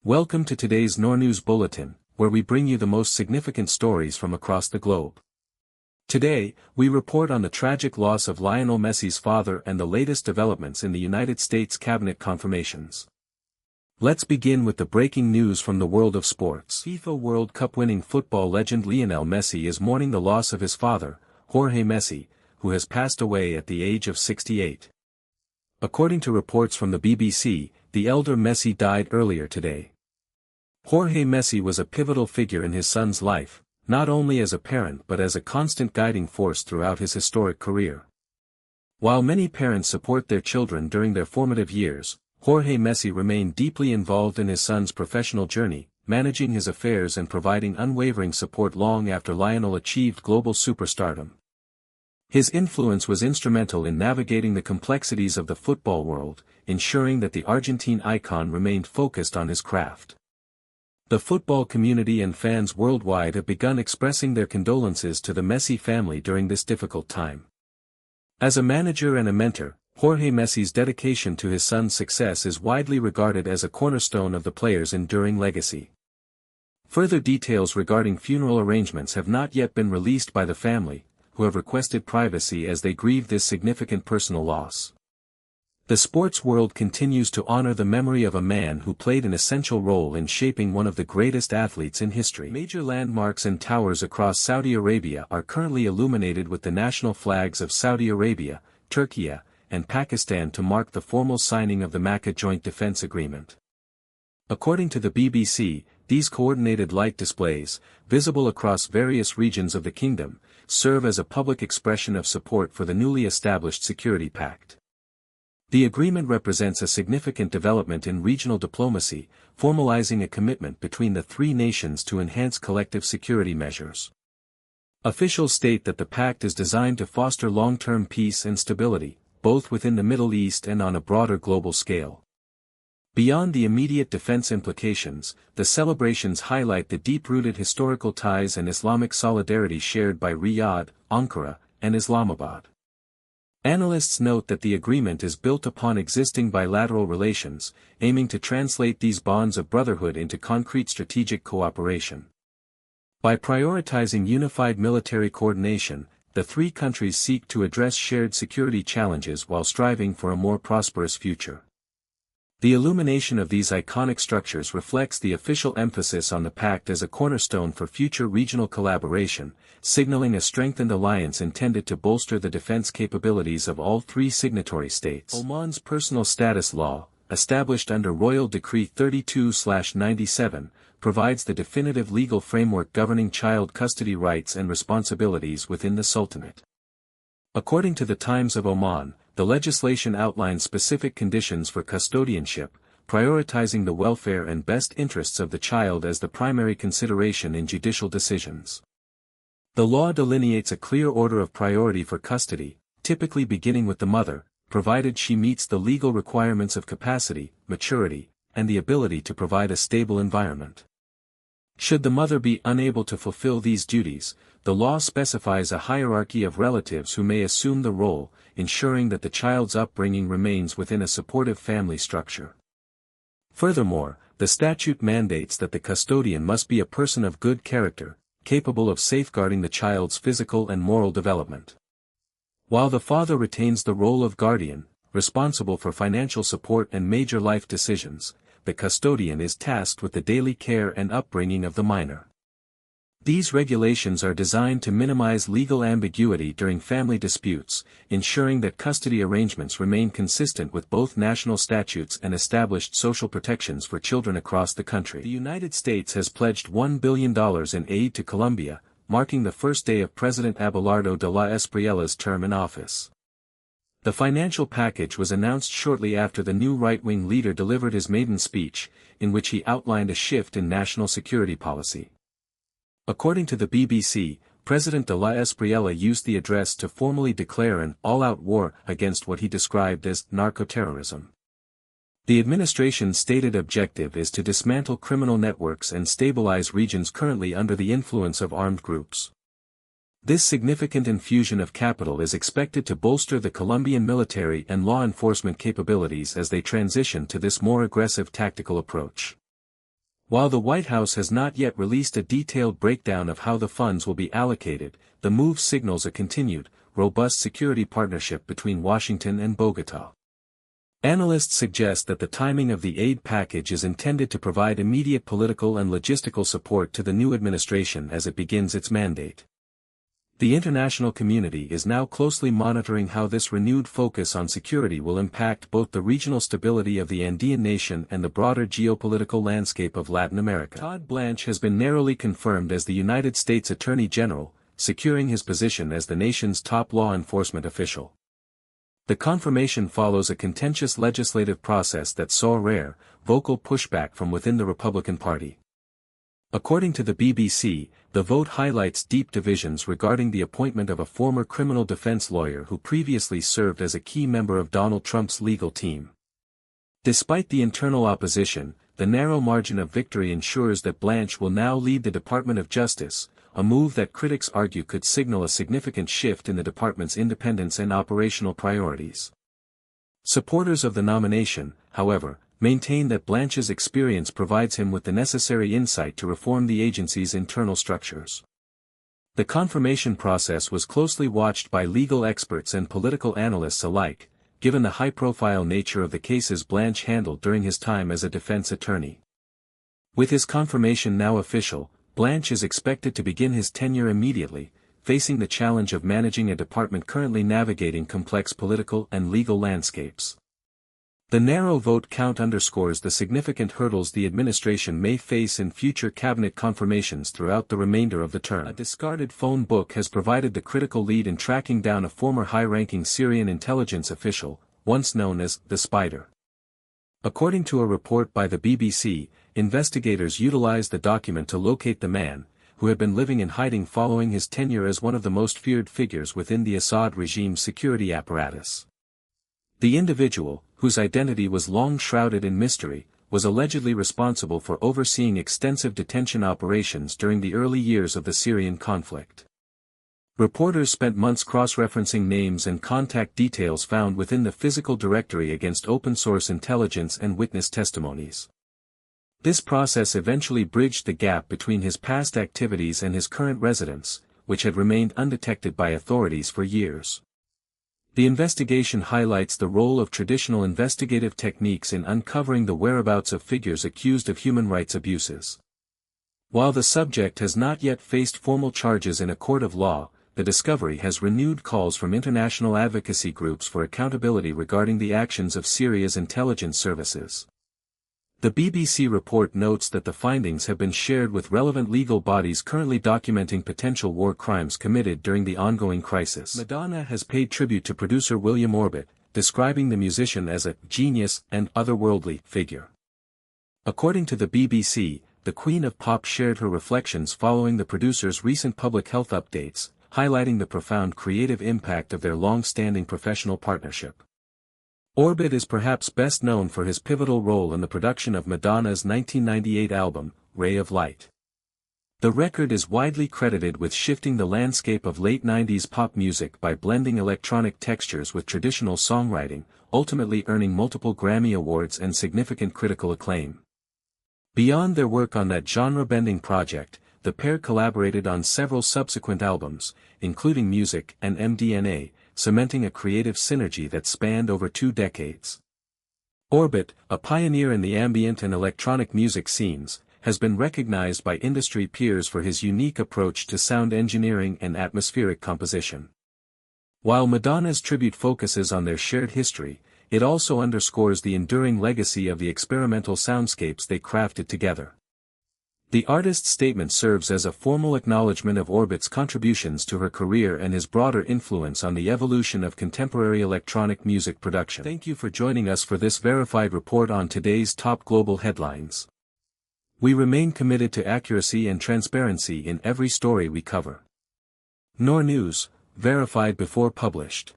Welcome to today's NoorNews Bulletin, where we bring you the most significant stories from across the globe. Today, we report on the tragic loss of Lionel Messi's father and the latest developments in the United States cabinet confirmations. Let's begin with the breaking news from the world of sports. FIFA World Cup winning football legend Lionel Messi is mourning the loss of his father, Jorge Messi, who has passed away at the age of 68. According to reports from the BBC, the elder Messi died earlier today. Jorge Messi was a pivotal figure in his son's life, not only as a parent but as a constant guiding force throughout his historic career. While many parents support their children during their formative years, Jorge Messi remained deeply involved in his son's professional journey, managing his affairs and providing unwavering support long after Lionel achieved global superstardom. His influence was instrumental in navigating the complexities of the football world, ensuring that the Argentine icon remained focused on his craft. The football community and fans worldwide have begun expressing their condolences to the Messi family during this difficult time. As a manager and a mentor, Jorge Messi's dedication to his son's success is widely regarded as a cornerstone of the player's enduring legacy. Further details regarding funeral arrangements have not yet been released by the family, who have requested privacy as they grieve this significant personal loss. The sports world continues to honor the memory of a man who played an essential role in shaping one of the greatest athletes in history. Major landmarks and towers across Saudi Arabia are currently illuminated with the national flags of Saudi Arabia, Turkey, and Pakistan to mark the formal signing of the Makkah Joint Defense Agreement. According to the BBC, these coordinated light displays, visible across various regions of the kingdom, serve as a public expression of support for the newly established security pact. The agreement represents a significant development in regional diplomacy, formalizing a commitment between the three nations to enhance collective security measures. Officials state that the pact is designed to foster long-term peace and stability, both within the Middle East and on a broader global scale. Beyond the immediate defense implications, the celebrations highlight the deep-rooted historical ties and Islamic solidarity shared by Riyadh, Ankara, and Islamabad. Analysts note that the agreement is built upon existing bilateral relations, aiming to translate these bonds of brotherhood into concrete strategic cooperation. By prioritizing unified military coordination, the three countries seek to address shared security challenges while striving for a more prosperous future. The illumination of these iconic structures reflects the official emphasis on the pact as a cornerstone for future regional collaboration, signaling a strengthened alliance intended to bolster the defense capabilities of all three signatory states. Oman's personal status law, established under Royal Decree 32/97, provides the definitive legal framework governing child custody rights and responsibilities within the Sultanate. According to the Times of Oman, the legislation outlines specific conditions for custodianship, prioritizing the welfare and best interests of the child as the primary consideration in judicial decisions. The law delineates a clear order of priority for custody, typically beginning with the mother, provided she meets the legal requirements of capacity, maturity, and the ability to provide a stable environment. Should the mother be unable to fulfill these duties, the law specifies a hierarchy of relatives who may assume the role, ensuring that the child's upbringing remains within a supportive family structure. Furthermore, the statute mandates that the custodian must be a person of good character, capable of safeguarding the child's physical and moral development. While the father retains the role of guardian, responsible for financial support and major life decisions, the custodian is tasked with the daily care and upbringing of the minor. These regulations are designed to minimize legal ambiguity during family disputes, ensuring that custody arrangements remain consistent with both national statutes and established social protections for children across the country. The United States has pledged $1 billion in aid to Colombia, marking the first day of President Abelardo de la Espriela's term in office. The financial package was announced shortly after the new right-wing leader delivered his maiden speech, in which he outlined a shift in national security policy. According to the BBC, President de la Espriella used the address to formally declare an all-out war against what he described as narcoterrorism. The administration's stated objective is to dismantle criminal networks and stabilize regions currently under the influence of armed groups. This significant infusion of capital is expected to bolster the Colombian military and law enforcement capabilities as they transition to this more aggressive tactical approach. While the White House has not yet released a detailed breakdown of how the funds will be allocated, the move signals a continued, robust security partnership between Washington and Bogotá. Analysts suggest that the timing of the aid package is intended to provide immediate political and logistical support to the new administration as it begins its mandate. The international community is now closely monitoring how this renewed focus on security will impact both the regional stability of the Andean nation and the broader geopolitical landscape of Latin America. Todd Blanche has been narrowly confirmed as the United States Attorney General, securing his position as the nation's top law enforcement official. The confirmation follows a contentious legislative process that saw rare, vocal pushback from within the Republican Party. According to the BBC, the vote highlights deep divisions regarding the appointment of a former criminal defense lawyer who previously served as a key member of Donald Trump's legal team. Despite the internal opposition, the narrow margin of victory ensures that Blanche will now lead the Department of Justice, a move that critics argue could signal a significant shift in the department's independence and operational priorities. Supporters of the nomination, however, maintain that Blanche's experience provides him with the necessary insight to reform the agency's internal structures. The confirmation process was closely watched by legal experts and political analysts alike, given the high-profile nature of the cases Blanche handled during his time as a defense attorney. With his confirmation now official, Blanche is expected to begin his tenure immediately, facing the challenge of managing a department currently navigating complex political and legal landscapes. The narrow vote count underscores the significant hurdles the administration may face in future cabinet confirmations throughout the remainder of the term. A discarded phone book has provided the critical lead in tracking down a former high-ranking Syrian intelligence official, once known as the Spider. According to a report by the BBC, investigators utilized the document to locate the man, who had been living in hiding following his tenure as one of the most feared figures within the Assad regime's security apparatus. The individual, whose identity was long shrouded in mystery, was allegedly responsible for overseeing extensive detention operations during the early years of the Syrian conflict. Reporters spent months cross-referencing names and contact details found within the physical directory against open-source intelligence and witness testimonies. This process eventually bridged the gap between his past activities and his current residence, which had remained undetected by authorities for years. The investigation highlights the role of traditional investigative techniques in uncovering the whereabouts of figures accused of human rights abuses. While the subject has not yet faced formal charges in a court of law, the discovery has renewed calls from international advocacy groups for accountability regarding the actions of Syria's intelligence services. The BBC report notes that the findings have been shared with relevant legal bodies currently documenting potential war crimes committed during the ongoing crisis. Madonna has paid tribute to producer William Orbit, describing the musician as a genius and otherworldly figure. According to the BBC, the Queen of Pop shared her reflections following the producer's recent public health updates, highlighting the profound creative impact of their long-standing professional partnership. Orbit is perhaps best known for his pivotal role in the production of Madonna's 1998 album, Ray of Light. The record is widely credited with shifting the landscape of late 90s pop music by blending electronic textures with traditional songwriting, ultimately earning multiple Grammy Awards and significant critical acclaim. Beyond their work on that genre-bending project, the pair collaborated on several subsequent albums, including Music and MDNA, cementing a creative synergy that spanned over 2 decades. Orbit, a pioneer in the ambient and electronic music scenes, has been recognized by industry peers for his unique approach to sound engineering and atmospheric composition. While Madonna's tribute focuses on their shared history, it also underscores the enduring legacy of the experimental soundscapes they crafted together. The artist's statement serves as a formal acknowledgement of Orbit's contributions to her career and his broader influence on the evolution of contemporary electronic music production. Thank you for joining us for this verified report on today's top global headlines. We remain committed to accuracy and transparency in every story we cover. NoorNews, verified before published.